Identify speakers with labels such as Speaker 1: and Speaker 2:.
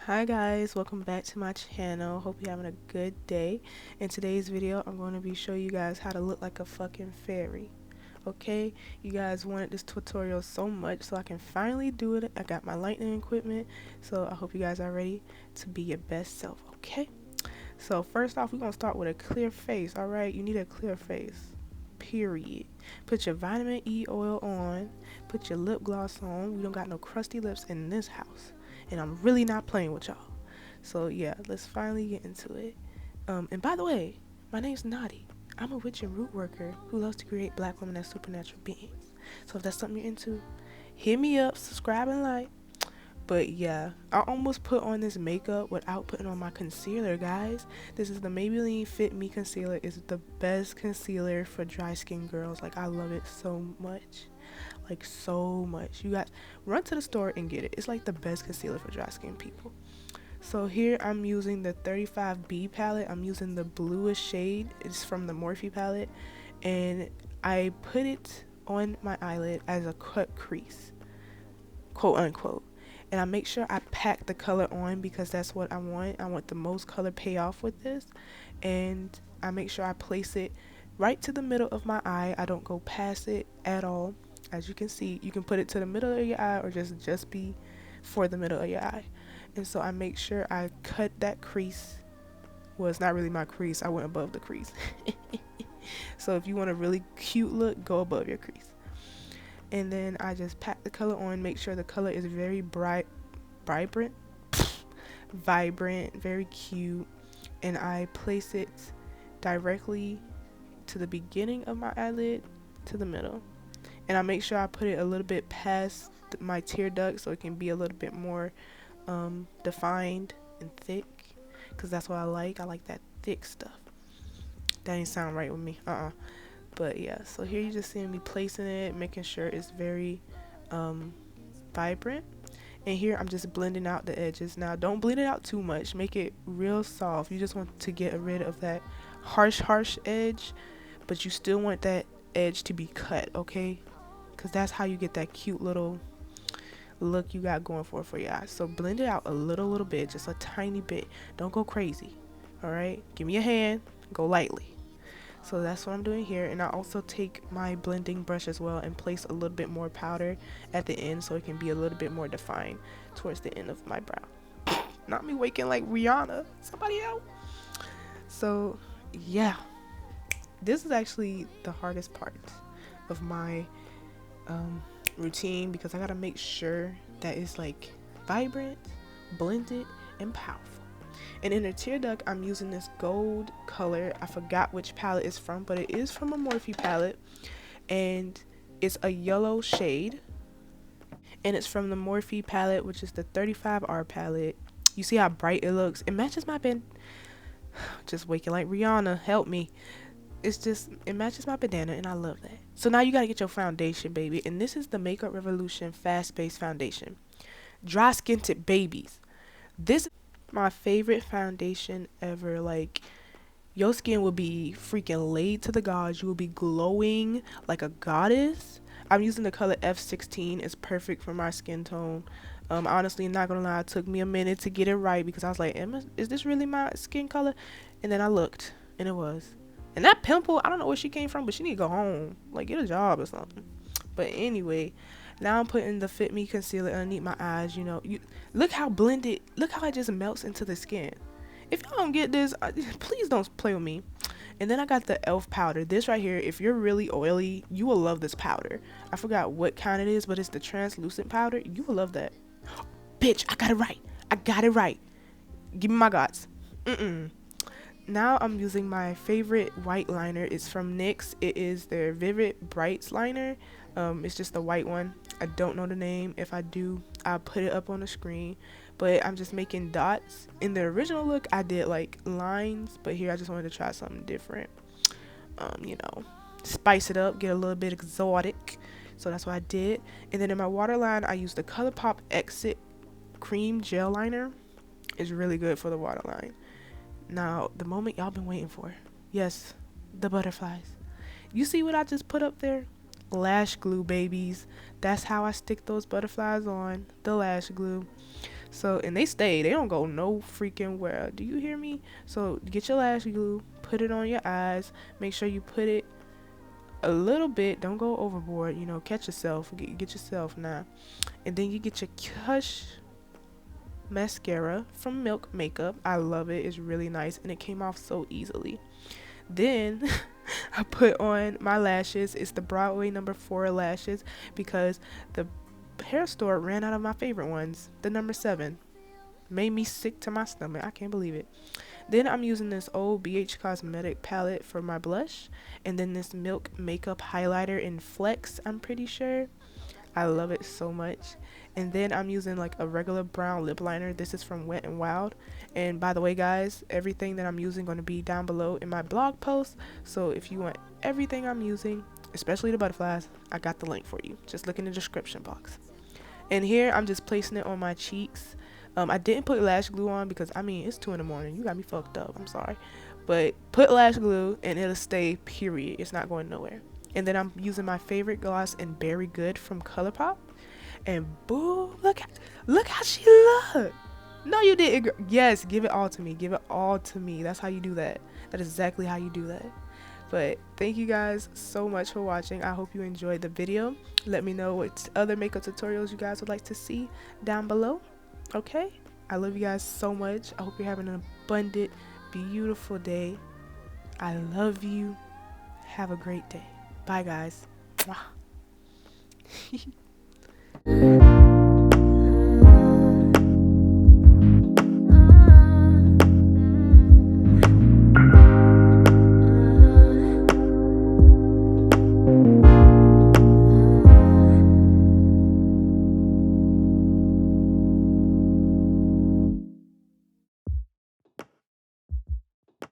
Speaker 1: Hi guys, welcome back to my channel. Hope you're having a good day. In today's video, I'm going to be showing you guys how to look like a fucking fairy. Okay, you guys wanted this tutorial so much, so I can finally do it. I got my lightning equipment, so I hope you guys are ready to be your best self. Okay, so first off, we're gonna start with a clear face. All right, you need a clear face. Period. Put your vitamin E oil on. Put your lip gloss on. We don't got no crusty lips in this house, and I'm really not playing with y'all. So yeah, let's finally get into it. And by the way, my name's Naughty. I'm a witch and root worker who loves to create black women as supernatural beings. So if that's something you're into, hit me up, subscribe, and like. But yeah, I almost put on this makeup without putting on my concealer, guys. This is the Maybelline Fit Me Concealer. It's the best concealer for dry skin girls. Like, I love it so much. Like, so much. You guys, run to the store and get it. It's like the best concealer for dry skin people. So here I'm using the 35B palette. I'm using the bluish shade. It's from the Morphe palette. And I put it on my eyelid as a cut crease, quote unquote. And I make sure I pack the color on because that's what I want. I want the most color payoff with this. And I make sure I place it right to the middle of my eye. I don't go past it at all. As you can see, you can put it to the middle of your eye or just be for the middle of your eye. And so I make sure I cut that crease. Well, it's not really my crease. I went above the crease. So if you want a really cute look, go above your crease. And then I just pack the color on, make sure the color is very vibrant, very cute, and I place it directly to the beginning of my eyelid to the middle. And I make sure I put it a little bit past my tear duct so it can be a little bit more defined and thick, because that's what I like. I like that thick stuff. That ain't sound right with me. But yeah, so here you just see me placing it, making sure it's very vibrant. And here I'm just blending out the edges. Now, don't blend it out too much. Make it real soft. You just want to get rid of that harsh edge, but you still want that edge to be cut, okay? Because that's how you get that cute little look you got going for your eyes. So blend it out a little bit, just a tiny bit. Don't go crazy, all right? Give me a hand. Go lightly. So that's what I'm doing here. And I also take my blending brush as well and place a little bit more powder at the end so it can be a little bit more defined towards the end of my brow. Not me waking like Rihanna. Somebody else. So yeah, this is actually the hardest part of my routine because I gotta make sure that it's like vibrant, blended, and powerful. And in the tear duct, I'm using this gold color. I forgot which palette it's from, but it is from a Morphe palette. And it's a yellow shade. And it's from the Morphe palette, which is the 35R palette. You see how bright it looks? It matches my band. Just waking like Rihanna. Help me. It matches my bandana, and I love that. So now you gotta get your foundation, baby. And this is the Makeup Revolution Fast Base Foundation. Dry Skinted Babies. This my favorite foundation ever. Like, your skin will be freaking laid to the gods. You will be glowing like a goddess. I'm using the color F16. It's perfect for my skin tone. Honestly, not gonna lie, it took me a minute to get it right because I was like, is this really my skin color? And then I looked, and it was. And that pimple, I don't know where she came from, but she need to go home. Like, get a job or something. But anyway, now I'm putting the Fit Me concealer underneath my eyes. You know, look how blended. Look how it just melts into the skin. If y'all don't get this, please don't play with me. And then I got the e.l.f. powder. This right here, if you're really oily, you will love this powder. I forgot what kind it is, but it's the translucent powder. You will love that. Bitch, I got it right. I got it right. Give me my gods. Now I'm using my favorite white liner. It's from NYX. It is their Vivid Brights liner. It's just the white one. I don't know the name. If I do, I'll put it up on the screen. But I'm just making dots. In the original look, I did like lines, but here I just wanted to try something different. You know, spice it up, get a little bit exotic. So that's what I did. And then in my waterline, I used the ColourPop Exit Cream Gel Liner. It's really good for the waterline. Now, the moment y'all been waiting for. Yes, the butterflies. You see what I just put up there? Lash glue, babies. That's how I stick those butterflies on. The lash glue. So, and they stay. They don't go no freaking where. Do you hear me? So, get your lash glue, put it on your eyes. Make sure you put it a little bit. Don't go overboard. You know, catch yourself. Get yourself now. And then you get your Kush mascara from Milk Makeup. I love it. It's really nice, and it came off so easily. Then I put on my lashes. It's the Broadway number 4 lashes because the hair store ran out of my favorite ones. The number 7 made me sick to my stomach. I can't believe it. Then I'm using this old BH Cosmetic palette for my blush, and then this Milk Makeup highlighter in Flex, I'm pretty sure. I love it so much. And then I'm using like a regular brown lip liner. This is from Wet n Wild. And by the way, guys, everything that I'm using going to be down below in my blog post. So if you want everything I'm using, especially the butterflies, I got the link for you. Just look in the description box. And here I'm just placing it on my cheeks. I didn't put lash glue on because, I mean, it's 2 in the morning. You got me fucked up. I'm sorry. But put lash glue and it'll stay, period. It's not going nowhere. And then I'm using my favorite gloss in Berry Good from ColourPop. And boo, look how she look. No, you didn't. Yes, give it all to me. Give it all to me. That's how you do that. That is exactly how you do that. But thank you guys so much for watching. I hope you enjoyed the video. Let me know what other makeup tutorials you guys would like to see down below. Okay? I love you guys so much. I hope you're having an abundant, beautiful day. I love you. Have a great day. Bye, guys. Mwah.